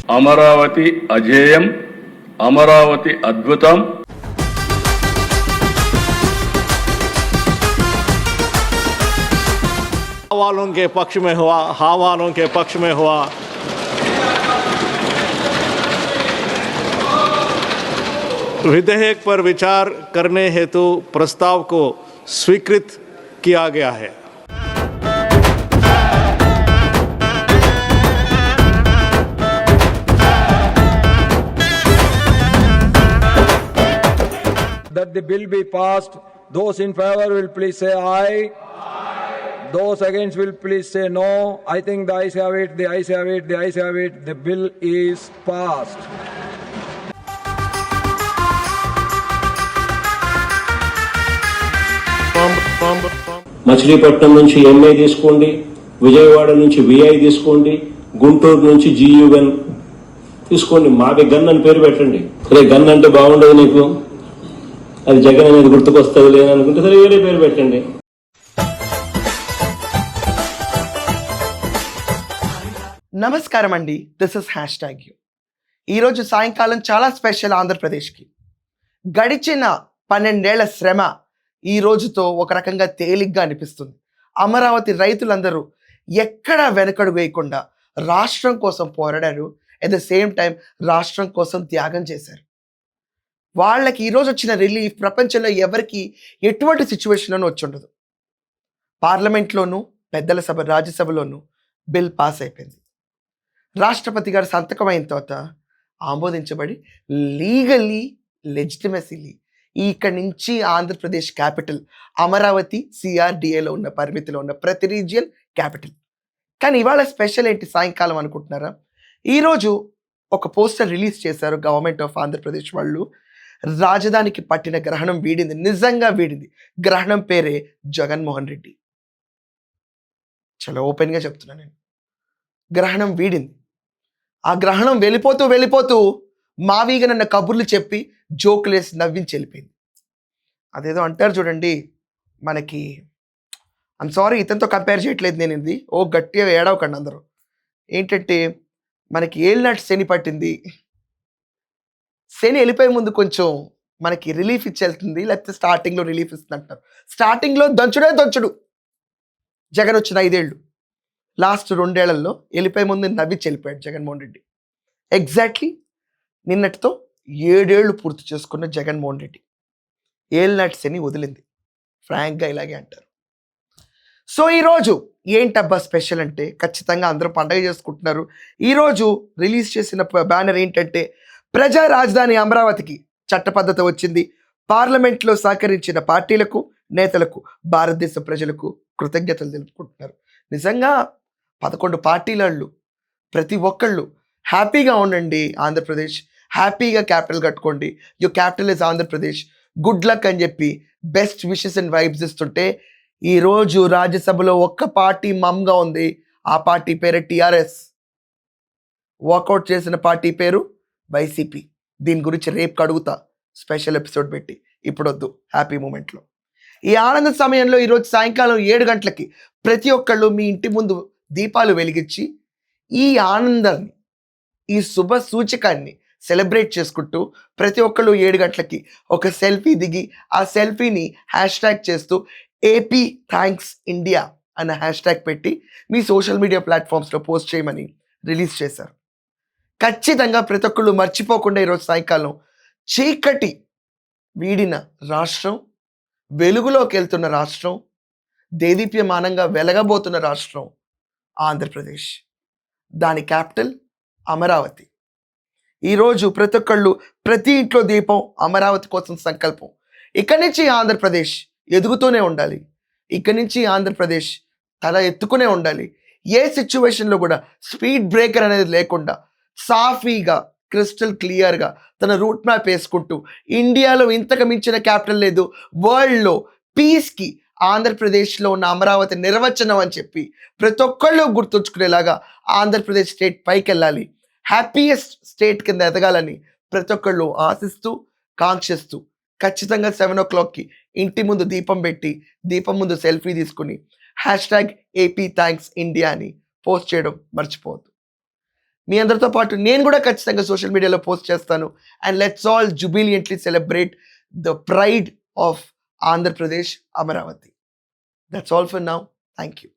అమరావతి అజేయం, అమరావతి అద్భుతం. वालों के पक्ष में हुआ, हाँ वालों के पक्ष में हुआ। विधेयक पर विचार करने हेतु प्रस्ताव को स्वीकृत किया गया है। That the bill be passed. Those in favor will please say aye. Those against will please say no. I think the ayes have it, the ayes have it, the ayes have it. The bill is passed. Machilipatnam నుంచి MI తీసుకోండి, విజయవాడ నుంచి VI తీసుకోండి, గుంటూరు నుంచి జియుఎన్ తీసుకోండి. మావి gun అని పేరు పెట్టండి. సరే గన్ అంటే బాగుండదు నీకు, అది జగన్ అనేది గుర్తుకొస్తుంది లేదనుకుంటే సరే వేరే పేరు పెట్టండి. నమస్కారం అండి, దిస్ ఇస్ #యూ. ఈరోజు సాయంకాలం చాలా స్పెషల్ ఆంధ్రప్రదేశ్కి. గడిచిన 12 ఏళ్ల శ్రమ ఈ రోజుతో ఒక రకంగా తేలిగ్గా అనిపిస్తుంది. అమరావతి రైతులందరూ ఎక్కడా వెనకడుగు వేయకుండా రాష్ట్రం కోసం పోరాడారు. అట్ ద సేమ్ టైం రాష్ట్రం కోసం త్యాగం చేశారు. వాళ్ళకి ఈరోజు వచ్చిన రిలీఫ్ ప్రపంచంలో ఎవరికి ఎటువంటి సిచ్యువేషన్లోనూ వచ్చి ఉండదు. పార్లమెంట్లోనూ, పెద్దల సభ రాజ్యసభలోనూ బిల్ పాస్ అయిపోయింది. రాష్ట్రపతి గారు సంతకం అయిన తర్వాత ఆమోదించబడి లీగల్లీ, లెజిటిమసీలీ ఇక్కడి నుంచి ఆంధ్రప్రదేశ్ క్యాపిటల్ అమరావతి CRDAలో ఉన్న పరిమితిలో ఉన్న ప్రతి రీజియన్ క్యాపిటల్. కానీ ఇవాళ స్పెషల్ ఏంటి సాయంకాలం అనుకుంటున్నారా? ఈరోజు ఒక పోస్టర్ రిలీజ్ చేశారు గవర్నమెంట్ ఆఫ్ ఆంధ్రప్రదేశ్ వాళ్ళు. రాజధానికి పట్టిన గ్రహణం వీడింది, నిజంగా వీడింది. గ్రహణం పేరే జగన్మోహన్ రెడ్డి. చాలా ఓపెన్గా చెప్తున్నా నేను, గ్రహణం వీడింది. ఆ గ్రహణం వెళ్ళిపోతూ మావీగా నన్న కబుర్లు చెప్పి జోకులేసి నవ్వించి వెళ్ళిపోయింది. అదేదో అంటారు చూడండి, మనకి ఐమ్ సారీ ఇతనితో కంపేర్ చేయట్లేదు నేను, ఇది గట్టిగా ఏడవకండి అందరూ. ఏంటంటే మనకి ఏళ్ళనాటి శని పట్టింది, శని వెళ్ళిపోయే ముందు కొంచెం మనకి రిలీఫ్ ఇచ్చి వెళ్తుంది, లేకపోతే స్టార్టింగ్లో రిలీఫ్ ఇస్తుంది అంటారు. స్టార్టింగ్లో దంచుడు జగన్ వచ్చిన 5 ఏళ్ళు, లాస్ట్ 2 ఏళ్లలో వెళ్ళిపోయే ముందు నవ్వించి వెళ్ళిపోయాడు జగన్మోహన్ రెడ్డి. ఎగ్జాక్ట్లీ నిన్నటితో 7 ఏళ్ళు పూర్తి చేసుకున్న జగన్మోహన్ రెడ్డి ఏళ్ళనాటి శని వదిలింది. ఫ్రాంక్గా ఇలాగే అంటారు. సో ఈరోజు ఏంటబ్బా స్పెషల్ అంటే, ఖచ్చితంగా అందరూ పండగ చేసుకుంటున్నారు. ఈరోజు రిలీజ్ చేసిన బ్యానర్ ఏంటంటే, ప్రజా రాజధాని అమరావతికి చట్టబద్ధత వచ్చింది. పార్లమెంట్లో సహకరించిన పార్టీలకు, నేతలకు, భారతదేశ ప్రజలకు కృతజ్ఞతలు తెలుపుకుంటున్నారు. నిజంగా 11 పార్టీలు ప్రతి ఒక్కళ్ళు హ్యాపీగా ఉండండి. ఆంధ్రప్రదేశ్ హ్యాపీగా క్యాపిటల్ కట్టుకోండి. Your capital is Andhra Pradesh, good luck అని చెప్పి బెస్ట్ విషెస్ అండ్ వైబ్స్ ఇస్తుంటే, ఈరోజు రాజ్యసభలో ఒక్క పార్టీ మమ్గా ఉంది. ఆ పార్టీ పేరు TRS. వాకౌట్ చేసిన పార్టీ పేరు వైసీపీ. దీని గురించి రేపు అడుగుతా స్పెషల్ ఎపిసోడ్ పెట్టి, ఇప్పుడు వద్దు, హ్యాపీ మూమెంట్లో. ఈ ఆనంద సమయంలో ఈరోజు సాయంకాలం 7 గంటలకి ప్రతి ఒక్కళ్ళు మీ ఇంటి ముందు దీపాలు వెలిగించి ఈ ఆనందాన్ని, ఈ శుభ సూచకాన్ని సెలబ్రేట్ చేసుకుంటూ ప్రతి ఒక్కళ్ళు 7 గంటలకి ఒక సెల్ఫీ దిగి ఆ సెల్ఫీని #ట్యాగ్ చేస్తూ AP థ్యాంక్స్ ఇండియా అన్న #ట్యాగ్ పెట్టి మీ సోషల్ మీడియా ప్లాట్ఫామ్స్లో పోస్ట్ చేయమని రిలీజ్ చేశారు. ఖచ్చితంగా ప్రతి ఒక్కళ్ళు మర్చిపోకుండా ఈరోజు సాయంకాలం చీకటి వీడిన రాష్ట్రం, వెలుగులోకి వెళ్తున్న రాష్ట్రం, దేదీప్యమానంగా వెలగబోతున్న రాష్ట్రం ఆంధ్రప్రదేశ్. దాని క్యాపిటల్ అమరావతి. ఈరోజు ప్రతి ఒక్కళ్ళు ప్రతి ఇంట్లో దీపం, అమరావతి కోసం సంకల్పం. ఇక్కడి నుంచి ఆంధ్రప్రదేశ్ ఎదుగుతూనే ఉండాలి. ఇక్కడి నుంచి ఆంధ్రప్రదేశ్ తల ఎత్తుకునే ఉండాలి. ఏ సిచ్యువేషన్లో కూడా స్పీడ్ బ్రేకర్ అనేది లేకుండా సాఫీగా, క్రిస్టల్ క్లియర్గా తన రూట్ మ్యాప్ వేసుకుంటూ, ఇండియాలో ఇంతకు మించిన క్యాపిటల్ లేదు, వరల్డ్లో పీస్కి ఆంధ్రప్రదేశ్లో ఉన్న అమరావతి నిర్వచనం అని చెప్పి ప్రతి ఒక్కళ్ళు గుర్తుంచుకునేలాగా ఆంధ్రప్రదేశ్ స్టేట్ పైకి వెళ్ళాలి, హ్యాపీయెస్ట్ స్టేట్ కింద ఎదగాలని ప్రతి ఒక్కళ్ళు ఆశిస్తూ, కాంక్షిస్తూ ఖచ్చితంగా 7 o'clockకి ఇంటి ముందు దీపం పెట్టి, దీపం ముందు సెల్ఫీ తీసుకుని #AP థ్యాంక్స్ ఇండియా అని పోస్ట్ చేయడం మర్చిపోవద్దు. మీ అందరితో పాటు నేను కూడా ఖచ్చితంగా సోషల్ మీడియాలో పోస్ట్ చేస్తాను. And let's all జుబిలియంట్లీ celebrate the pride of Andhra Pradesh, Amaravati. That's all for now. Thank you.